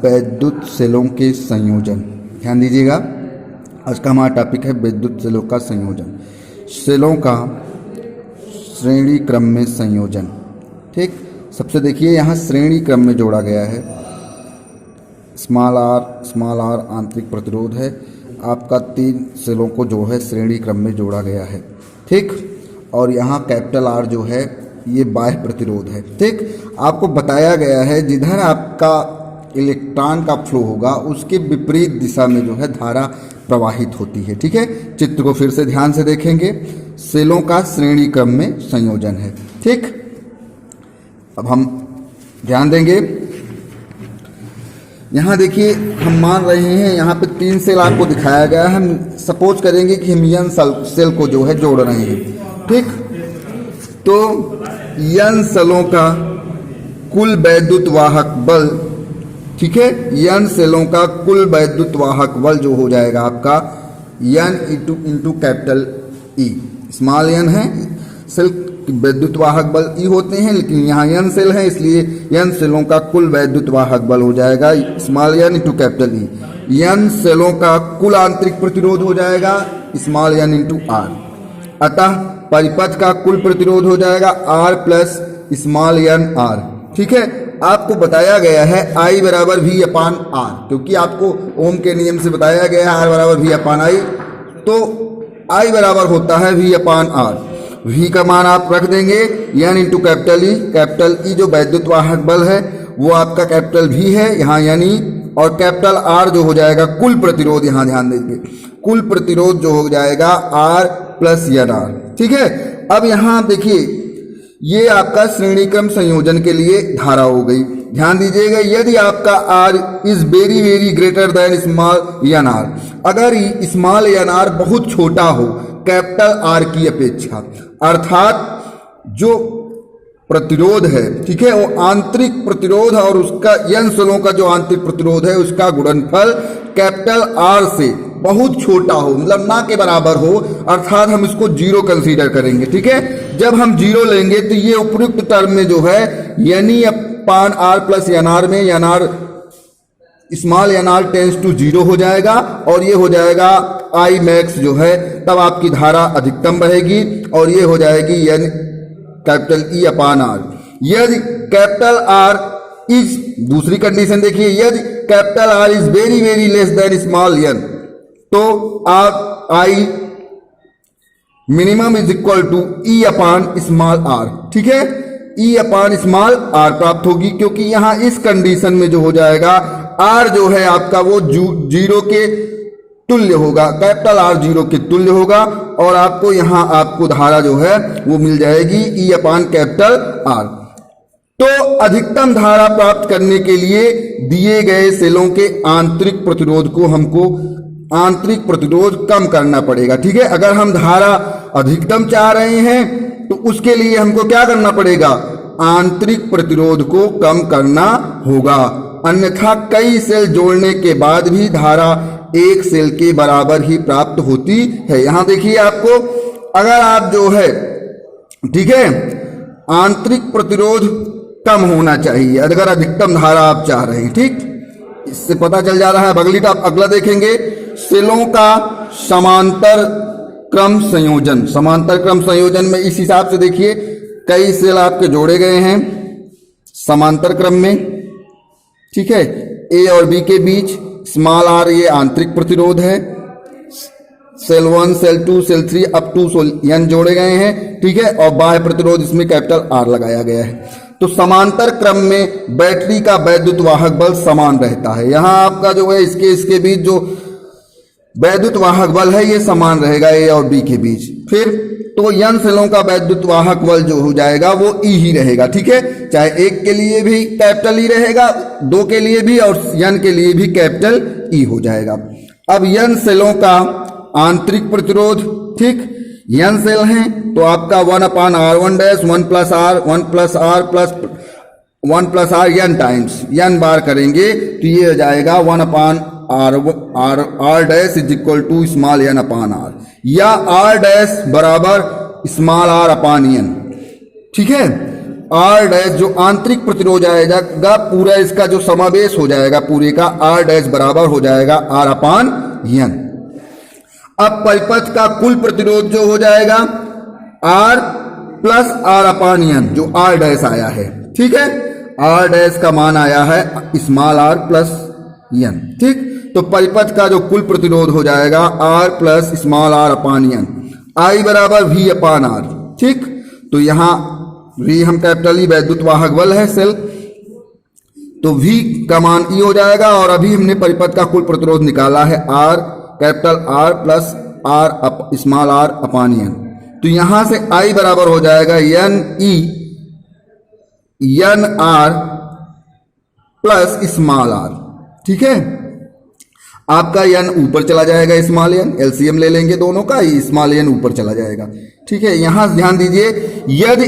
वैद्युत सेलों के संयोजन। ध्यान दीजिएगा, आज का हमारा टॉपिक है वैद्युत सेलों का संयोजन, सेलों का श्रेणी क्रम में संयोजन। ठीक, सबसे देखिए यहाँ श्रेणी क्रम में जोड़ा गया है। स्मॉल आर आंतरिक प्रतिरोध है आपका, 3 सेलों को जो है श्रेणी क्रम में जोड़ा गया है। ठीक, और यहाँ कैपिटल आर जो है ये बाह्य प्रतिरोध है। ठीक, आपको बताया गया है जिधर आपका इलेक्ट्रॉन का फ्लो होगा उसके विपरीत दिशा में जो है धारा प्रवाहित होती है। ठीक है, चित्र को फिर से ध्यान से देखेंगे, सेलों का श्रेणी क्रम में संयोजन है। ठीक, अब हम ध्यान देंगे, यहाँ देखिए हम मान रहे हैं यहाँ पे 3 सेल आपको दिखाया गया है। हम सपोज करेंगे कि हम यन सेल को जो है जोड़ रहे हैं। ठीक, तो यन सेलों का कुल वैद्युत वाहक बल, ठीक है, यन सेलों का कुल वैद्युत वाहक बल जो हो जाएगा आपका यन into capital E. Small n है, सेल वैद्युत वाहक बल ई होते हैं, लेकिन यहाँ यन सेल है इसलिए यन सेलों का कुल वैद्युत वाहक बल हो जाएगा small n into capital E. यन सेलों का कुल आंतरिक प्रतिरोध हो जाएगा स्मॉल यन इंटू आर। अतः परिपथ का कुल प्रतिरोध हो जाएगा R plus small n R. ठीक है, आपको बताया गया है I बराबर V अपान आर, क्योंकि आपको ओम के नियम से बताया गया है R बराबर V अपान आई, तो I बराबर होता है V अपान आर। V का मान आप रख देंगे N into capital E. Capital E जो वैद्युत वाहक बल है वो आपका कैपिटल V है यहाँ यानी, और कैपिटल R जो हो जाएगा कुल प्रतिरोध, यहाँ ध्यान देंगे कुल प्रतिरोध जो हो जाएगा R प्लस यन आर। ठीक है, अब यहाँ देखिए ये आपका श्रेणी क्रम संयोजन के लिए धारा हो गई। ध्यान दीजिएगा, यदि आपका R is very greater than small n R, अगर स्मॉल एन आर बहुत छोटा हो कैपिटल आर की अपेक्षा, अर्थात जो प्रतिरोध है, ठीक है, वो आंतरिक प्रतिरोध और उसका यन सेलों का जो आंतरिक प्रतिरोध है उसका गुणनफल कैपिटल आर से बहुत छोटा हो, मतलब ना के बराबर हो, अर्थात हम इसको 0 कंसीडर करेंगे। ठीक है, जब हम 0 लेंगे तो ये उपयुक्त टर्म में जो है यानी upon R plus n R में n R small n R tends to 0 हो जाएगा और ये हो जाएगा आई मैक्स जो है, तब आपकी धारा अधिकतम बहेगी और ये हो जाएगी n capital E upon R. यदि कैपिटल आर इज, दूसरी कंडीशन देखिए, यदि capital R is very less than small n, तो आप I minimum is equal to E upon small R. ठीक है, ई अपान स्मॉल आर प्राप्त होगी, क्योंकि यहां इस कंडीशन में जो हो जाएगा आर जो है आपका वो 0 के तुल्य होगा, कैपिटल आर 0 के तुल्य होगा और आपको यहां आपको धारा जो है वो मिल जाएगी ई अपान कैपिटल आर। तो अधिकतम धारा प्राप्त करने के लिए दिए गए सेलों के आंतरिक प्रतिरोध को हमको आंतरिक प्रतिरोध कम करना पड़ेगा। ठीक है, अगर हम धारा अधिकतम चाह रहे हैं तो उसके लिए हमको क्या करना पड़ेगा, आंतरिक प्रतिरोध को कम करना होगा, अन्यथा कई सेल जोड़ने के बाद भी धारा एक सेल के बराबर ही प्राप्त होती है। यहां देखिए आपको, अगर आप जो है, ठीक है, आंतरिक प्रतिरोध कम होना चाहिए अगर अधिकतम धारा आप चाह रहे हैं। ठीक, इससे पता चल जा रहा है। अगला देखेंगे सेलों का समांतर क्रम संयोजन। समांतर क्रम संयोजन में इस हिसाब से देखिए कई सेल आपके जोड़े गए हैं समांतर क्रम में। ठीक है, ए और बी के बीच स्मॉल आर ये आंतरिक प्रतिरोध है, cell 1 cell 2 cell 3 up to n जोड़े गए हैं। ठीक है, और बाह्य प्रतिरोध इसमें कैपिटल आर लगाया गया है। तो समांतर क्रम में बैटरी का वैद्युत वाहक बल समान रहता है। यहां आपका जो है इसके बीच जो वैद्युत वाहक बल है ये समान रहेगा ए और बी के बीच। फिर तो यन सेलों का वैद्युत वाहक बल जो हो जाएगा वो ई ही रहेगा। ठीक है, चाहे एक के लिए भी कैपिटल ई रहेगा, 2 के लिए भी और यन के लिए भी कैपिटल ई हो जाएगा। अब यन सेलों का आंतरिक प्रतिरोध, ठीक, यन सेल हैं तो आपका 1 upon R 1 dash 1 plus R n times n बार करेंगे तो ये हो जाएगा 1 upon R dash is equal to small n upon R, या आर डैश बराबर स्मॉल आर अपान एन। ठीक है, आर डैश जो आंतरिक प्रतिरोध आएगा पूरा इसका जो समावेश हो जाएगा पूरे का आर डैश बराबर हो जाएगा आर अपान एन। अब परिपथ का कुल प्रतिरोध जो हो जाएगा R plus R upon n जो आर डैश आया है, ठीक है, आर डैश का मान आया है स्मॉल आर प्लस एन, ठीक। तो परिपथ का जो कुल प्रतिरोध हो जाएगा R plus small are upon n, I बराबर वी अपान आर, ठीक। तो यहां वी हम कैपिटल ई वैद्युत वाहक बल है सेल, तो वी का मान ई हो जाएगा। और अभी हमने परिपथ का कुल प्रतिरोध निकाला है R capital R plus R small are upon n. तो यहां से आई बराबर हो जाएगा n E n R plus small R, ठीक है। आपका एन ऊपर चला जाएगा, स्मॉल एन एलसीएम ले लेंगे दोनों का, स्मॉल एन ऊपर चला जाएगा, ठीक है। यहां ध्यान दीजिए यदि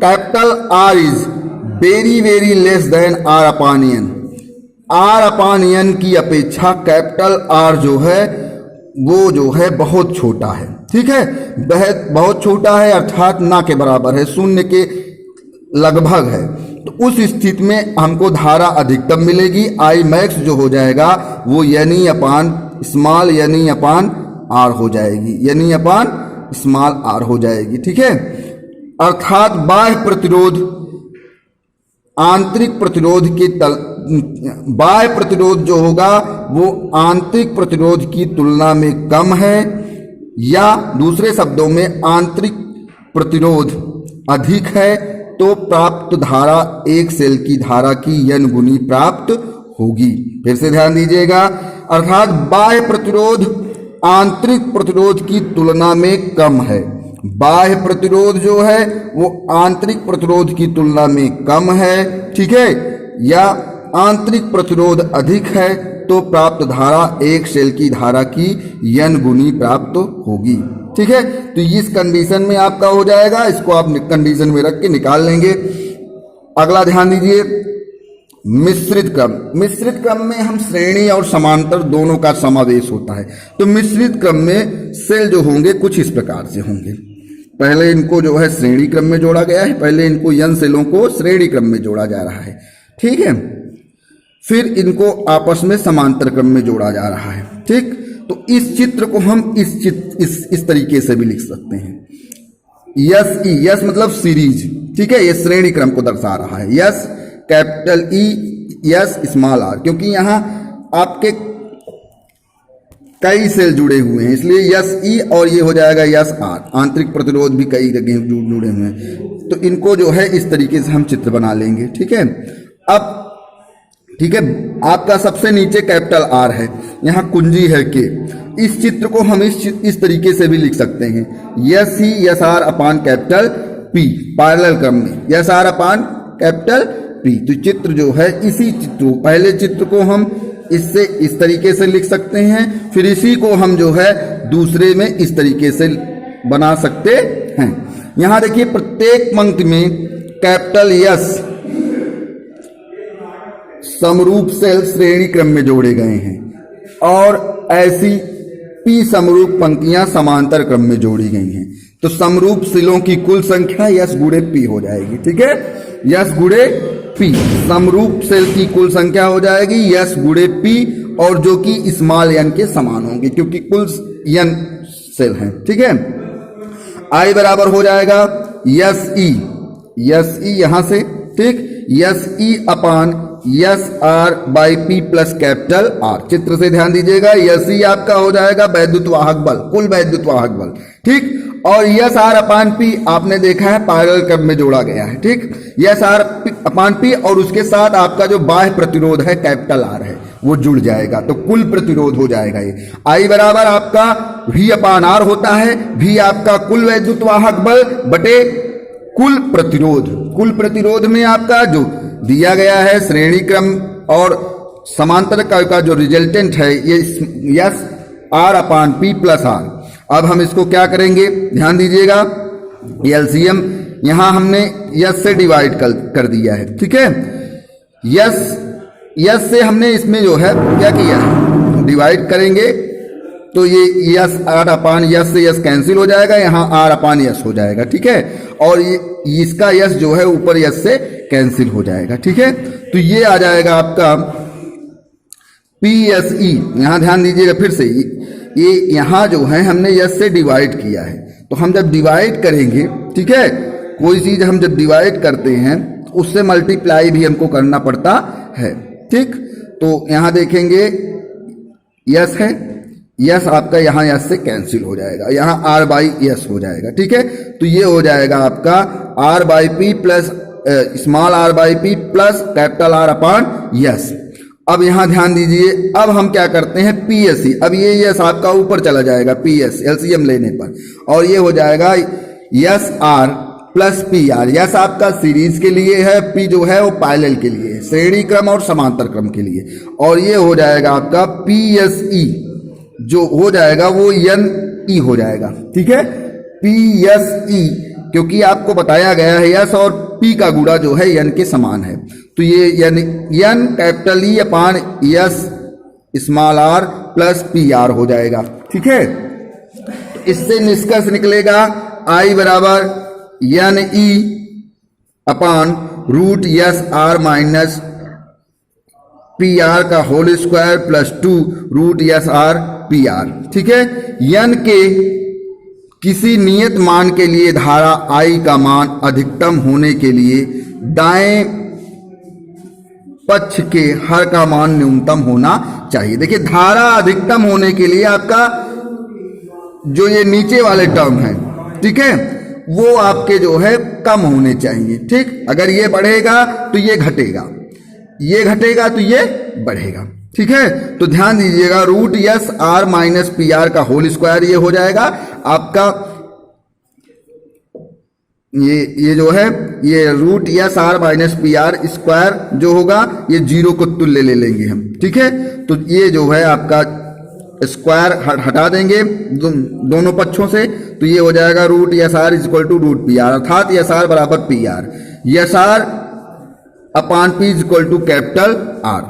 capital R is very very less than R upon n, R upon n की अपेक्षा कैपिटल आर जो है वो जो है बहुत छोटा है, ठीक है, बहुत छोटा है अर्थात ना के बराबर है, शून्य के लगभग है। तो उस स्थिति में हमको धारा अधिकतम मिलेगी, आई मैक्स जो हो जाएगा वो यानी अपान स्मॉल यानी अपान आर हो जाएगी, यानी अपान स्मॉल आर हो जाएगी, ठीक है। अर्थात बाह्य प्रतिरोध आंतरिक प्रतिरोध के बाह्य प्रतिरोध जो होगा वो आंतरिक प्रतिरोध की तुलना में कम है, या दूसरे शब्दों में आंतरिक प्रतिरोध अधिक है, तो प्राप्त धारा एक सेल की धारा की n गुनी प्राप्त होगी। फिर से ध्यान दीजिएगा, अर्थात बाह्य प्रतिरोध आंतरिक प्रतिरोध की तुलना में कम है, बाह्य प्रतिरोध जो है वो आंतरिक प्रतिरोध की तुलना में कम है, ठीक है, या आंतरिक प्रतिरोध अधिक है, तो प्राप्त धारा एक सेल की धारा की n गुनी प्राप्त होगी, ठीक है। तो इस कंडीशन में आपका हो जाएगा, इसको आप कंडीशन में रख के निकाल लेंगे। अगला ध्यान दीजिए मिश्रित क्रम। मिश्रित क्रम में हम श्रेणी और समांतर दोनों का समावेश होता है। तो मिश्रित क्रम में सेल जो होंगे कुछ इस प्रकार से होंगे। पहले इनको जो है श्रेणी क्रम में जोड़ा गया है, पहले इनको n सेलों को श्रेणी क्रम में जोड़ा जा रहा है, ठीक है, फिर इनको आपस में समांतर क्रम में जोड़ा जा रहा है, ठीक। तो इस चित्र को हम इस तरीके से भी लिख सकते हैं, यस ई, यस मतलब सीरीज, ठीक है, ये श्रेणी क्रम को दर्शा रहा है, S capital E S small R, क्योंकि यहां आपके कई सेल जुड़े हुए हैं इसलिए यस ई और ये हो जाएगा यस आर, आंतरिक प्रतिरोध भी कई जगह जुड़े हुए हैं। तो इनको जो है इस तरीके से हम चित्र बना लेंगे, ठीक है। अब ठीक है, आपका सबसे नीचे कैपिटल आर है, यहाँ कुंजी है के, इस चित्र को हम इस तरीके से भी लिख सकते हैं, यस ही S R upon capital P, parallel क्रम में S R upon capital P. तो चित्र जो है इसी चित्र पहले चित्र को हम इससे इस तरीके से लिख सकते हैं, फिर इसी को हम जो है दूसरे में इस तरीके से बना सकते हैं। यहां देखिए प्रत्येक पंक्ति में कैपिटल यस समरूप सेल श्रेणी क्रम में जोड़े गए हैं और ऐसी पी समरूप पंक्तियां समांतर क्रम में जोड़ी गई हैं। तो समरूप सेलों की कुल संख्या यस गुणे पी हो जाएगी, ठीक है, यस गुणे पी, समरूप सेल की कुल संख्या हो जाएगी यस गुणे पी, और जो कि स्मॉल एन के समान होंगे क्योंकि कुल एन सेल हैं, ठीक है। आई बराबर हो जाएगा यस ई यहां से, ठीक, S E upon S R by P plus capital R. चित्र से ध्यान दीजिएगा, यस ई आपका हो जाएगा वैद्युत वाहक बल, कुल वैद्युत वाहक बल, ठीक, और यस आर अपान पी आपने देखा है पैरेलल क्रम में जोड़ा गया है, ठीक, यस आर अपान पी और उसके साथ आपका जो बाह्य प्रतिरोध है कैपिटल आर है वो जुड़ जाएगा, तो कुल प्रतिरोध हो जाएगा ये। आई बराबर आपका वी अपान आर होता है, वी आपका कुल वैद्युत वाहक बल बटे कुल प्रतिरोध। कुल प्रतिरोध में आपका जो दिया गया है श्रेणी क्रम और समांतर का जो रिजल्टेंट है ये S R upon P plus R. अब हम इसको क्या करेंगे, ध्यान दीजिएगा, एलसीएम यहां हमने यस से डिवाइड कर दिया है, ठीक है, यस से हमने इसमें जो है क्या किया है डिवाइड करेंगे, तो ये यस आर अपान यस से यस कैंसिल हो जाएगा, यहाँ आर अपान यस हो जाएगा, ठीक है, और ये इसका यस जो है ऊपर यस से कैंसिल हो जाएगा। ठीक है, तो ये आ जाएगा आपका PSE। यहां ध्यान दीजिएगा फिर से, ये यहां जो है हमने यस से डिवाइड किया है, तो हम जब डिवाइड करेंगे, ठीक है, कोई चीज हम जब डिवाइड करते हैं तो उससे मल्टीप्लाई भी हमको करना पड़ता है। ठीक, तो यहां देखेंगे यस है, यस आपका यहाँ यस से कैंसिल हो जाएगा, यहाँ R बाई यस हो जाएगा। ठीक है, तो ये हो जाएगा आपका R by P plus small r by P plus capital R upon yes. अब यहां ध्यान दीजिए, अब हम क्या करते हैं PSE, अब ये यस आपका ऊपर चला जाएगा PS LCM लेने पर, और ये हो जाएगा yes R plus PR। Yes आपका सीरीज के लिए है, P जो है वो पैरेलल के लिए, श्रेणी क्रम और समांतर क्रम के लिए, और ये हो जाएगा आपका PSE जो हो जाएगा वो NE हो जाएगा। ठीक है, PSE, क्योंकि आपको बताया गया है यस और P का गुणा जो है N के समान है, तो ये N कैपिटल E अपान यस स्मॉल r प्लस PR हो जाएगा। ठीक है, तो इससे निष्कर्ष निकलेगा I बराबर NE अपान root S R minus PR का whole square plus 2 root S R PR। ठीक है, N के किसी नियत मान के लिए धारा I का मान अधिकतम होने के लिए दाएं पक्ष के हर का मान न्यूनतम होना चाहिए। देखिए, धारा अधिकतम होने के लिए आपका जो ये नीचे वाले टर्म है, ठीक है, वो आपके जो है कम होने चाहिए। ठीक, अगर ये बढ़ेगा तो ये घटेगा, ये घटेगा तो ये बढ़ेगा। ठीक है, तो ध्यान दीजिएगा root S R minus PR का होल स्क्वायर ये हो जाएगा आपका, ये जो है ये root S R minus PR square जो होगा ये 0 को तुल्य ले लेंगे हम। ठीक है, तो ये जो है आपका स्क्वायर हटा देंगे दोनों पक्षों से, तो ये हो जाएगा root S R is equal to root PR, अर्थात यस R बराबर PR, S R upon P is equal to capital R।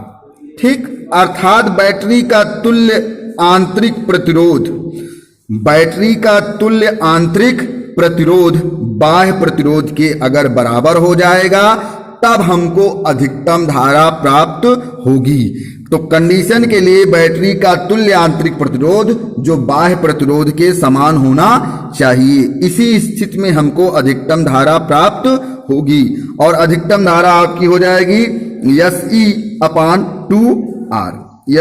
ठीक, अर्थात बैटरी का तुल्य आंतरिक प्रतिरोध, बैटरी का तुल्य आंतरिक प्रतिरोध बाह्य प्रतिरोध के अगर बराबर हो जाएगा तब हमको अधिकतम धारा प्राप्त होगी। तो कंडीशन के लिए बैटरी का तुल्य आंतरिक प्रतिरोध जो बाह्य प्रतिरोध के समान होना चाहिए, इसी स्थिति में हमको अधिकतम धारा प्राप्त होगी, और अधिकतम धारा आपकी हो जाएगी SE upon 2R,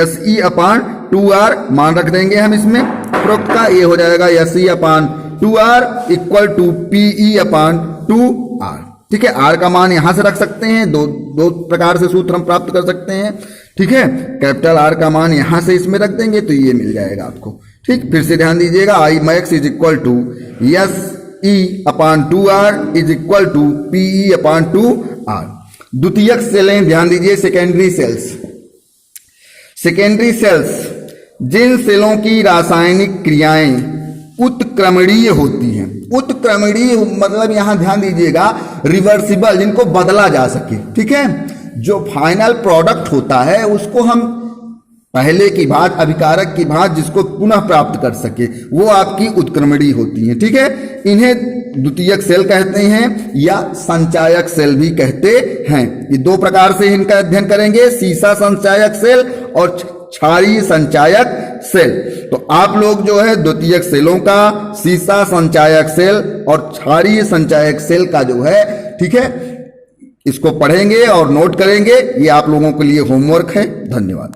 SE upon 2R मान रख देंगे हम इसमें उपरोक्त का, ये हो जाएगा SE upon 2R equal to PE upon 2R। ठीक है, R का मान यहां से रख सकते हैं, दो प्रकार से सूत्र हम प्राप्त कर सकते हैं। ठीक है, कैपिटल R का मान यहां से इसमें रख देंगे तो ये मिल जाएगा आपको। ठीक, फिर से ध्यान दीजिएगा I max is equal to SE upon 2R is equal to PE upon 2R। द्वितीयक सेलें ध्यान दीजिए, सेकेंडरी सेल्स, सेकेंडरी सेल्स जिन सेलों की रासायनिक क्रियाएं उत्क्रमणीय होती हैं, उत्क्रमणीय मतलब यहां ध्यान दीजिएगा रिवर्सिबल, जिनको बदला जा सके। ठीक है, जो फाइनल प्रोडक्ट होता है उसको हम पहले की बात अभिकारक की बात जिसको पुनः प्राप्त कर सके, वो आपकी उत्क्रमणीय होती है। ठीक है, इन्हें द्वितीयक सेल कहते हैं या संचायक सेल भी कहते हैं। ये दो प्रकार से इनका अध्ययन करेंगे, सीसा संचायक सेल और क्षारीय संचायक सेल। तो आप लोग जो है द्वितीयक सेलों का, सीसा संचायक सेल और क्षारीय संचायक सेल का जो है, ठीक है, इसको पढ़ेंगे और नोट करेंगे। ये आप लोगों के लिए होमवर्क है। धन्यवाद।